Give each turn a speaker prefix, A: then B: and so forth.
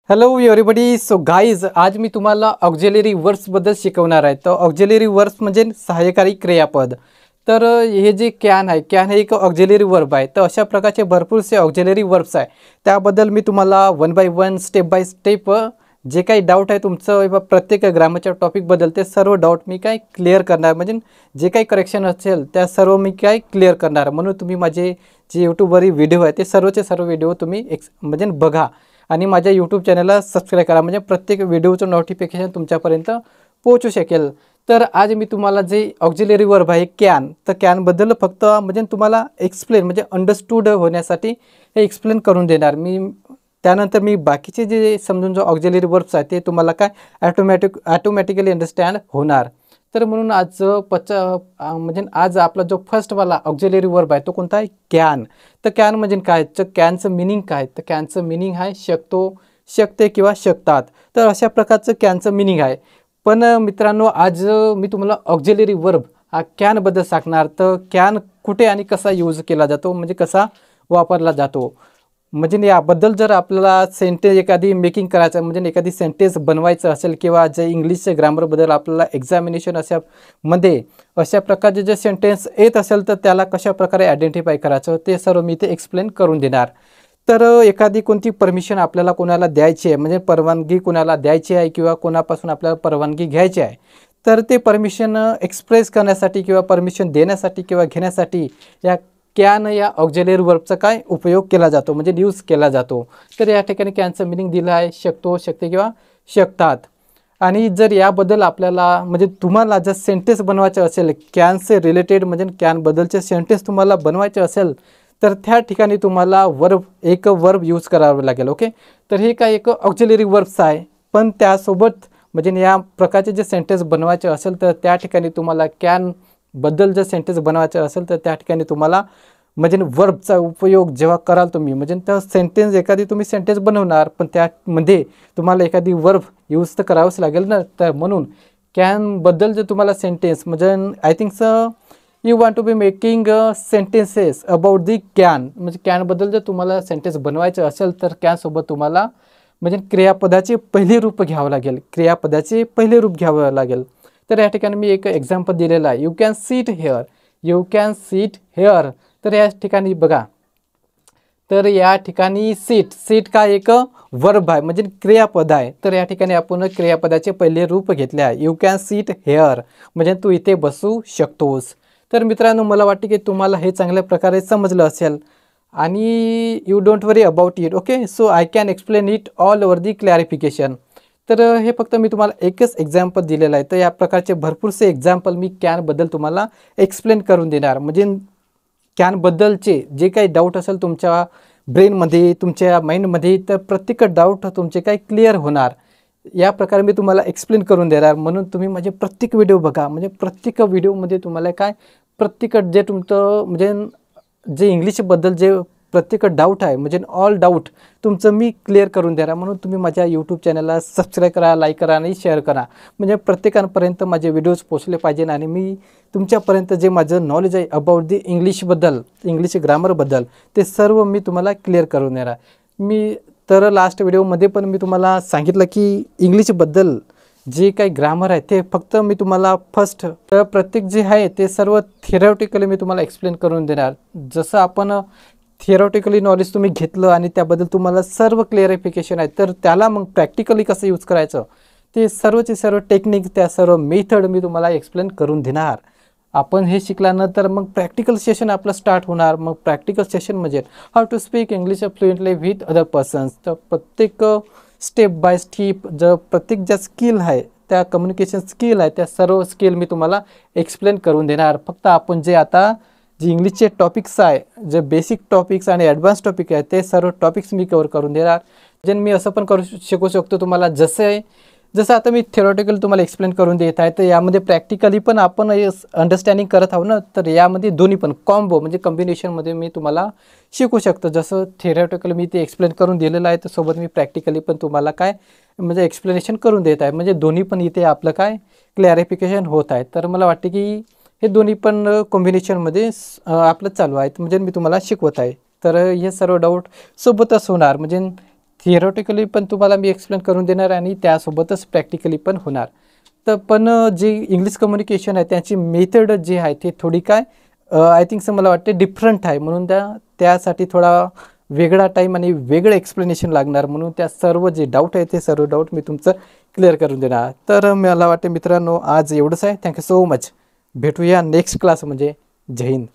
A: Hello everybody. So guys, आज मी तुम्हाला auxiliary वर्ब्सबद्दल शिकवणार आहे. तर ऑक्झिलरी वर्ब्स म्हणजे सहाय्यकारी क्रियापद. तर हे जे कॅन आहे, कॅन हे एक ऑक्झिलरी वर्ब आहे. तर अशा प्रकारचे भरपूरसे ऑक्झिलरी वर्ब्स आहे. त्याबद्दल मी तुम्हाला one by one step by step जे काही डाऊट आहे तुमचं प्रत्येक ग्रामरच्या टॉपिकबद्दल ते सर्व डाऊट मी काय क्लिअर करणार. म्हणजे जे काही करेक्शन असेल त्या सर्व मी काय क्लिअर करणार. म्हणून तुम्ही माझे जे यूट्यूबवरील व्हिडिओ आहे ते सर्वचे सर्व व्हिडिओ तुम्ही म्हणजे बघा आणि माझ्या यूट्यूब चॅनलला सबस्क्राईब करा, म्हणजे प्रत्येक व्हिडिओचं नोटिफिकेशन तुमच्यापर्यंत पोहोचू शकेल. तर आज मी तुम्हाला जे ऑक्झिलरी वर्ब आहे कॅन, तर कॅनबद्दल फक्त म्हणजे तुम्हाला एक्सप्लेन म्हणजे अंडरस्टूड होण्यासाठी हे एक्सप्लेन करून देणार मी. त्यानंतर मी बाकीचे जे समजून जो ऑक्झिलरी वर्ब्स आहे ते तुम्हाला काय ॲटोमॅटिकली अंडरस्टँड होणार. तर म्हणून आज म्हणजे आज आपला जो फर्स्टवाला ऑक्झिलरी वर्ब आहे तो कोणता आहे? कॅन. तर कॅन म्हणजे काय? तर कॅनचं मिनिंग काय? तर कॅनचं मिनिंग आहे शकतो, शकते किंवा शकतात. तर अशा प्रकारचं कॅनचं मिनिंग आहे. पण मित्रांनो, आज मी तुम्हाला ऑक्झिलरी वर्ब हा कॅनबद्दल सांगणार. तर कॅन कुठे आणि कसा यूज केला जातो, म्हणजे कसा वापरला जातो. म्हणजे याबद्दल जर आपल्याला सेंटेन्स एखादी मेकिंग करायचं म्हणजे एखादी सेंटेन्स बनवायचं असेल किंवा जे इंग्लिशच्या ग्रामरबद्दल आपल्याला एक्झामिनेशन अशा प्रकारचे जे सेंटेन्स येत असेल तर त्याला कशा प्रकारे आयडेंटिफाय करायचं ते सर्व मी ते एक्सप्लेन करून देणार. तर एखादी कोणती परमिशन आपल्याला कोणाला द्यायची आहे, म्हणजे परवानगी कोणाला द्यायची आहे किंवा कोणापासून आपल्याला परवानगी घ्यायची आहे, तर ते परमिशन एक्सप्रेस करण्यासाठी किंवा परमिशन देण्यासाठी किंवा घेण्यासाठी या कॅन या ऑक्झिलरी वर्बचा काय उपयोग केला जातो, म्हणजे यूज केला जातो. तर या ठिकाणी कॅनचं मिनिंग दिलं आहे शकतो, शकते किंवा शकतात. आणि जर याबद्दल आपल्याला म्हणजे तुम्हाला जर सेंटेन्स बनवायचं असेल कॅनचे रिलेटेड म्हणजे कॅनबद्दलचे सेंटेन्स तुम्हाला बनवायचे असेल तर त्या ठिकाणी तुम्हाला एक वर्ब यूज करावं लागेल. ओके, तर हे काय एक ऑक्झिलरी वर्ब्स आहे. पण त्यासोबत म्हणजे या प्रकारचे जे सेंटेन्स बनवायचे असेल तर त्या ठिकाणी तुम्हाला कॅनबद्दल जर सेंटेन्स बनवायचं असेल तर त्या ठिकाणी तुम्हाला म्हणजे वर्बचा उपयोग जेव्हा कराल तुम्ही म्हणजे त्या सेंटेन्स एखादी तुम्ही सेंटेन्स बनवणार पण त्यामध्ये तुम्हाला एखादी वर्ब यूज तर करावंच लागेल ना. तर म्हणून कॅनबद्दल जर तुम्हाला सेंटेन्स म्हणजे I think you want to be making sentences about the can, म्हणजे कॅनबद्दल जर तुम्हाला सेंटेन्स बनवायचं असेल तर कॅनसोबत तुम्हाला म्हणजे क्रियापदाचे पहिले रूप घ्यावं लागेल. क्रियापदाचे पहिले रूप घ्यावं लागेल. तर या ठिकाणी मी एक एक्झाम्पल दिलेलं आहे. You can seat hair, you can seat hair. तर या ठिकाणी बघा, तर या ठिकाणी सीट काय एक वर्ब आहे म्हणजे क्रियापद आहे. तर या ठिकाणी आपण क्रियापदाचे पहिले रूप घेतले आहे. यू कॅन सीट हेअर म्हणजे तू इथे बसू शकतोस. तर मित्रांनो, मला वाटते की तुम्हाला हे चांगल्या प्रकारे समजलं असेल आणि you don't worry about it. Okay, so I can explain it all over the clarification. तर हे फक्त मी तुम्हाला एकच एक्झाम्पल दिलेलं आहे. तर या प्रकारचे भरपूरसे एक्झाम्पल मी कॅनबद्दल तुम्हाला एक्सप्लेन करून देणार. म्हणजे कॅनबद्दलचे जे काही डाऊट असेल तुमच्या ब्रेनमध्ये, तुमच्या माइंडमध्ये, तर प्रत्येक डाऊट तुमचे काय क्लिअर होणार. या प्रकारे मी तुम्हाला एक्सप्लेन करून देणार. म्हणून तुम्ही माझे प्रत्येक व्हिडिओ बघा. म्हणजे प्रत्येक व्हिडिओमध्ये तुम्हाला काय प्रत्येक जे तुमचं म्हणजे जे इंग्लिशबद्दल जे प्रत्येक डाऊट आहे म्हणजे ऑल डाऊट तुमचं मी क्लिअर करून देणार. म्हणून तुम्ही माझ्या यूट्यूब चॅनलला सबस्क्राईब करा, लाईक करा आणि शेअर करा. म्हणजे प्रत्येकापर्यंत माझे व्हिडिओज पोचले पाहिजे आणि मी तुमच्यापर्यंत जे माझं नॉलेज आहे अबाउट दी इंग्लिश ग्रामरबद्दल ते सर्व मी तुम्हाला क्लिअर करून देणार. मी तर लास्ट व्हिडिओमध्ये पण मी तुम्हाला सांगितलं की इंग्लिशबद्दल जे काही ग्रामर आहे ते फक्त मी तुम्हाला फर्स्ट प्रत्येक जे आहे ते सर्व थिअरॉटिकली मी तुम्हाला एक्सप्लेन करून देणार. जसं आपण थिअरॉटिकली नॉलेज तुम्ही घेतलं आणि त्याबद्दल तुम्हाला सर्व क्लिअरिफिकेशन आहे, तर त्याला मग प्रॅक्टिकली कसं यूज करायचं ते सर्वचे सर्व टेक्निक, त्या सर्व मेथड मी तुम्हाला एक्सप्लेन करून देणार. आपण हे शिकल्यानंतर मग प्रॅक्टिकल सेशन आपलं स्टार्ट होणार. मग प्रॅक्टिकल सेशन म्हणजे how to speak English fluently with other persons. तर प्रत्येक स्टेप बाय स्टेप प्रत्येक ज्या स्किल आहे त्या कम्युनिकेशन स्किल आहे त्या सर्व स्किल मी तुम्हाला एक्सप्लेन करून देणार. फक्त आपण जे इंग्लिशचे टॉपिक्स आहे, जे बेसिक टॉपिक्स आणि ॲडव्हान्स टॉपिक आहे ते सर्व टॉपिक्स मी कव्हर करून देणार. जे मी असं पण शिकवू शकतो तुम्हाला जसं आता मी थिअरॉटिकल तुम्हाला एक्सप्लेन करून देत आहे तर यामध्ये प्रॅक्टिकली पण आपण अंडरस्टँडिंग करत आहोत ना. तर यामध्ये दोन्ही पण कॉम्बो म्हणजे कॉम्बिनेशनमध्ये मी तुम्हाला शिकू शकतो. जसं थिअरॉटिकल मी ते एक्सप्लेन करून दिलेलं आहे तर सोबत मी प्रॅक्टिकली पण तुम्हाला काय म्हणजे एक्सप्लेनेशन करून देत आहे. म्हणजे दोन्ही पण इथे आपलं काय क्लॅरिफिकेशन होत आहे. तर मला वाटते की हे दोन्ही पण कॉम्बिनेशनमध्ये आपलं चालू आहे म्हणजे मी तुम्हाला शिकवत आहे. तर हे सर्व डाऊट सोबतच होणार. म्हणजे थिअरॉटिकली पण तुम्हाला मी एक्सप्लेन करून देणार आणि त्यासोबतच प्रॅक्टिकली पण होणार. तर पण जे इंग्लिश कम्युनिकेशन आहे त्याची मेथड जी आहे ते थोडी काय आय थिंक सो मला वाटते डिफरंट आहे, म्हणून त्यासाठी थोडा वेगळा टाईम आणि वेगळं एक्सप्लेनेशन लागणार. म्हणून त्या सर्व जे डाऊट आहे ते सर्व डाऊट मी तुमचं क्लिअर करून देणार. तर मला वाटते मित्रांनो आज एवढंच आहे. Thank you so much. भेटूया नेक्स्ट क्लास म्हणजे. जय हिंद.